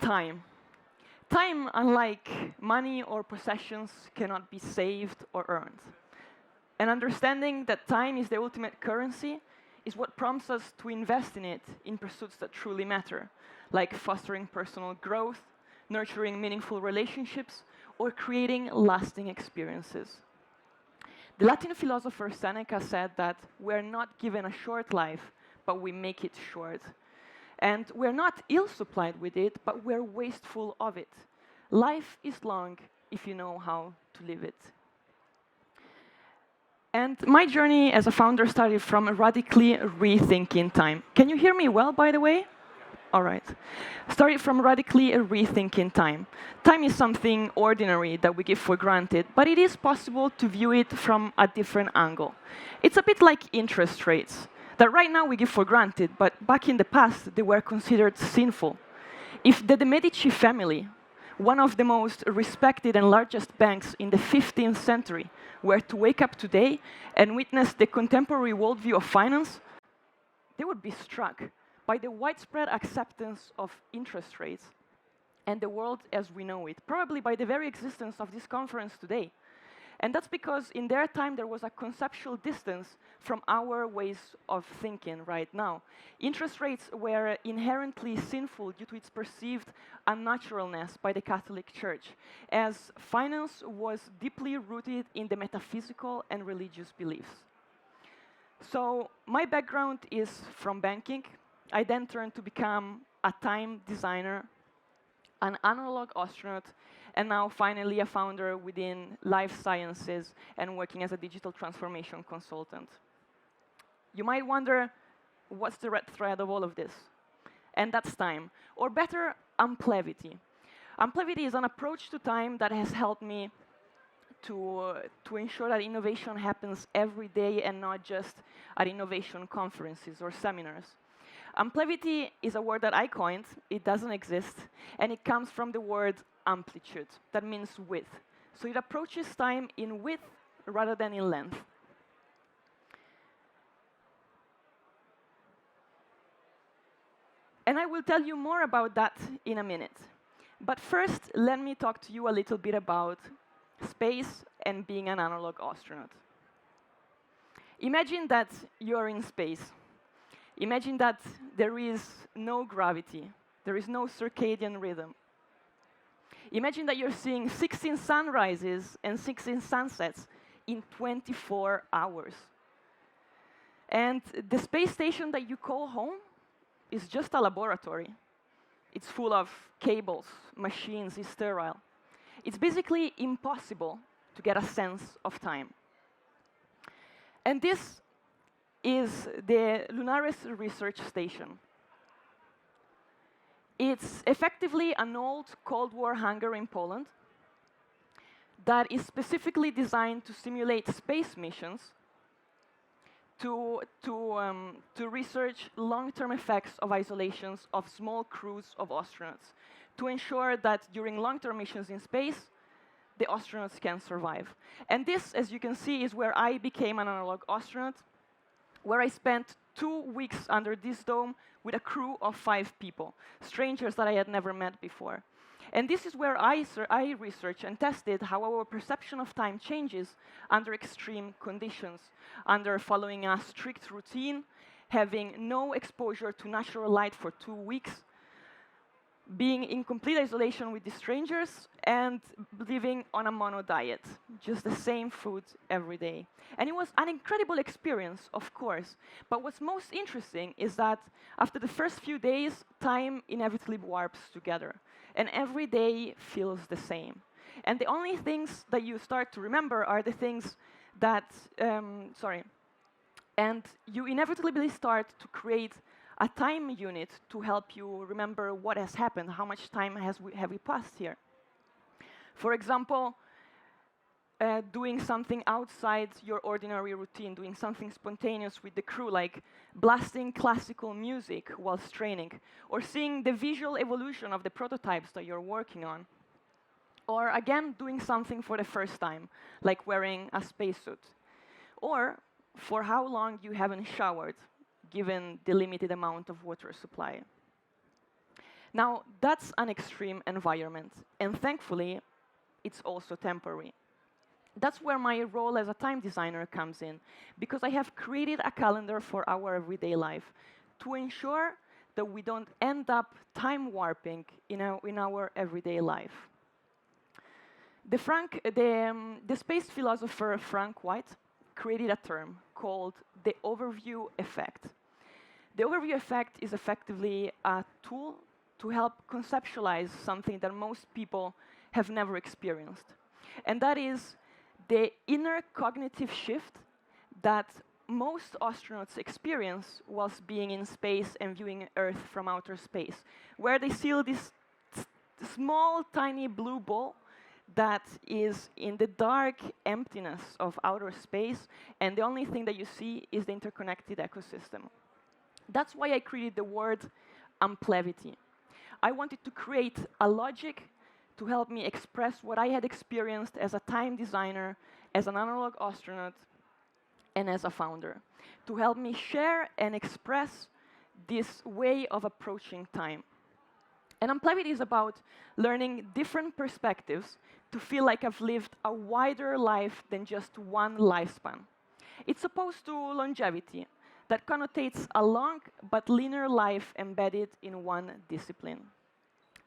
Time. Time, unlike money or possessions, cannot be saved or earned. And understanding that time is the ultimate currency is what prompts us to invest in it in pursuits that truly matter, like fostering personal growth, nurturing meaningful relationships, or creating lasting experiences. The Latin philosopher Seneca said that we're not given a short life, but we make it short. And we're not ill-supplied with it, but we're wasteful of it. Life is long if you know how to live it. And my journey as a founder started from radically rethinking time. Can you hear me well, by the way? All right. Started from radically rethinking time. Time is something ordinary that we give for granted, but it is possible to view it from a different angle. It's a bit like interest rates, that right now we give for granted, but back in the past, they were considered sinful. If the Medici family, one of the most respected and largest banks in the 15th century, were to wake up today and witness the contemporary worldview of finance, they would be struck by the widespread acceptance of interest rates and the world as we know it, probably by the very existence of this conference today. And that's because in their time there was a conceptual distance from our ways of thinking right now. Interest rates were inherently sinful due to its perceived unnaturalness by the Catholic Church, as finance was deeply rooted in the metaphysical and religious beliefs. So my background is from banking. I then turned to become a time designer, an analog astronaut, and now finally a founder within life sciences and working as a digital transformation consultant. You might wonder, what's the red thread of all of this? And that's time, or better, Amplevity. Amplevity is an approach to time that has helped me to ensure that innovation happens every day and not just at innovation conferences or seminars. Amplevity is a word that I coined. It doesn't exist, and it comes from the word amplitude. That means width. So it approaches time in width rather than in length. And I will tell you more about that in a minute. But first, let me talk to you a little bit about space and being an analog astronaut. Imagine that you're in space. Imagine that there is no gravity. There is no circadian rhythm. Imagine that you're seeing 16 sunrises and 16 sunsets in 24 hours. And the space station that you call home is just a laboratory. It's full of cables, machines, it's sterile. It's basically impossible to get a sense of time. And this is the Lunaris research station. It's effectively an old Cold War hangar in Poland that is specifically designed to simulate space missions to research long-term effects of isolations of small crews of astronauts, to ensure that during long-term missions in space, the astronauts can survive. And this, as you can see, is where I became an analog astronaut, where I spent 2 weeks under this dome with a crew of 5 people, strangers that I had never met before. And this is where I researched and tested how our perception of time changes under extreme conditions, under following a strict routine, having no exposure to natural light for 2 weeks, being in complete isolation with the strangers, and living on a mono diet, just the same food every day. And it was an incredible experience, of course, but what's most interesting is that after the first few days, time inevitably warps together, and every day feels the same. And the only things that you start to remember are the things that, and you inevitably start to create a time unit to help you remember what has happened, how much time have we passed here. For example, doing something outside your ordinary routine, doing something spontaneous with the crew, like blasting classical music whilst training, or seeing the visual evolution of the prototypes that you're working on. Or again, doing something for the first time, like wearing a spacesuit. Or for how long you haven't showered, given the limited amount of water supply. Now, that's an extreme environment, and thankfully, it's also temporary. That's where my role as a time designer comes in, because I have created a calendar for our everyday life to ensure that we don't end up time warping in our everyday life. The space philosopher Frank White created a term called the overview effect. The overview effect is effectively a tool to help conceptualize something that most people have never experienced. And that is the inner cognitive shift that most astronauts experience whilst being in space and viewing Earth from outer space, where they see this small, tiny blue ball that is in the dark emptiness of outer space, and the only thing that you see is the interconnected ecosystem. That's why I created the word Amplevity. I wanted to create a logic to help me express what I had experienced as a time designer, as an analog astronaut, and as a founder, to help me share and express this way of approaching time. And Amplevity is about learning different perspectives to feel like I've lived a wider life than just one lifespan. It's opposed to longevity, that connotates a long but linear life embedded in one discipline.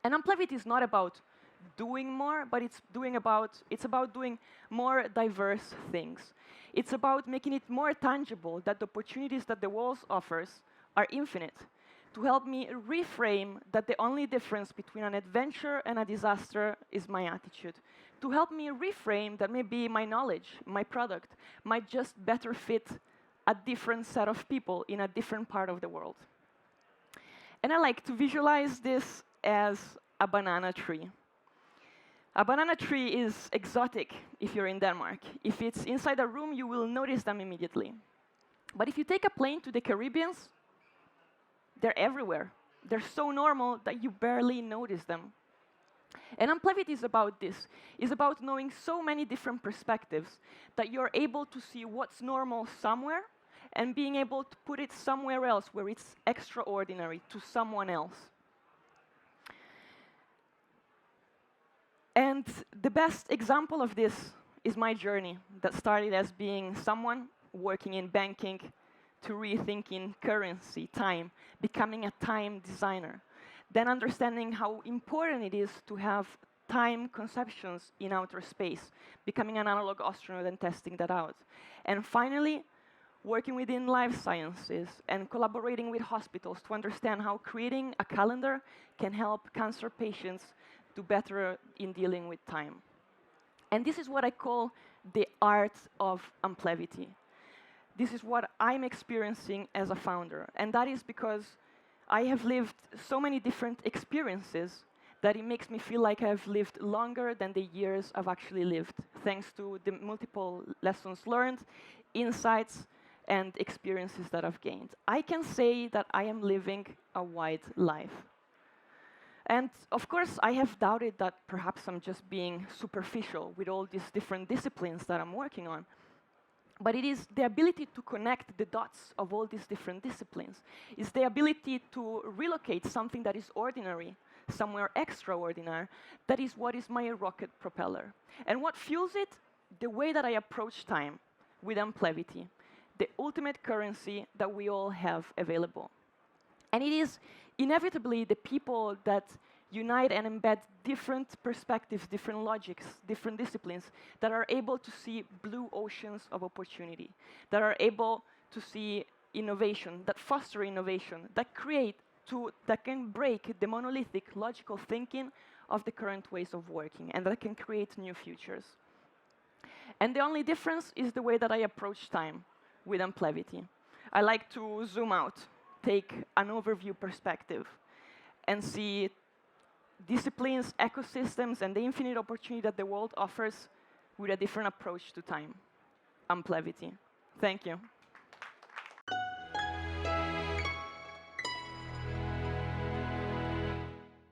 And Amplevity is not about doing more, but it's about doing more diverse things. It's about making it more tangible that the opportunities that the walls offers are infinite, to help me reframe that the only difference between an adventure and a disaster is my attitude, to help me reframe that maybe my knowledge, my product, might just better fit a different set of people in a different part of the world. And I like to visualize this as a banana tree. A banana tree is exotic if you're in Denmark. If it's inside a room, you will notice them immediately. But if you take a plane to the Caribbean, they're everywhere. They're so normal that you barely notice them. And Amplevity is about this. It's about knowing so many different perspectives that you're able to see what's normal somewhere and being able to put it somewhere else where it's extraordinary to someone else. And the best example of this is my journey that started as being someone working in banking to rethinking currency, time, becoming a time designer, then understanding how important it is to have time conceptions in outer space, becoming an analog astronaut and testing that out. And finally, working within life sciences and collaborating with hospitals to understand how creating a calendar can help cancer patients do better in dealing with time. And this is what I call the art of Amplevity. This is what I'm experiencing as a founder. And that is because I have lived so many different experiences that it makes me feel like I've lived longer than the years I've actually lived, thanks to the multiple lessons learned, insights, and experiences that I've gained. I can say that I am living a wide life. And of course, I have doubted that perhaps I'm just being superficial with all these different disciplines that I'm working on. But it is the ability to connect the dots of all these different disciplines. It's the ability to relocate something that is ordinary somewhere extraordinary. That is what is my rocket propeller. And what fuels it? The way that I approach time with Amplevity, the ultimate currency that we all have available. And it is inevitably the people that unite and embed different perspectives, different logics, different disciplines that are able to see blue oceans of opportunity, that are able to see innovation, that foster innovation, that that can break the monolithic logical thinking of the current ways of working, and that can create new futures. And the only difference is the way that I approach time with Amplevity. I like to zoom out, take an overview perspective, and see disciplines, ecosystems, and the infinite opportunity that the world offers with a different approach to time. Amplevity. Thank you.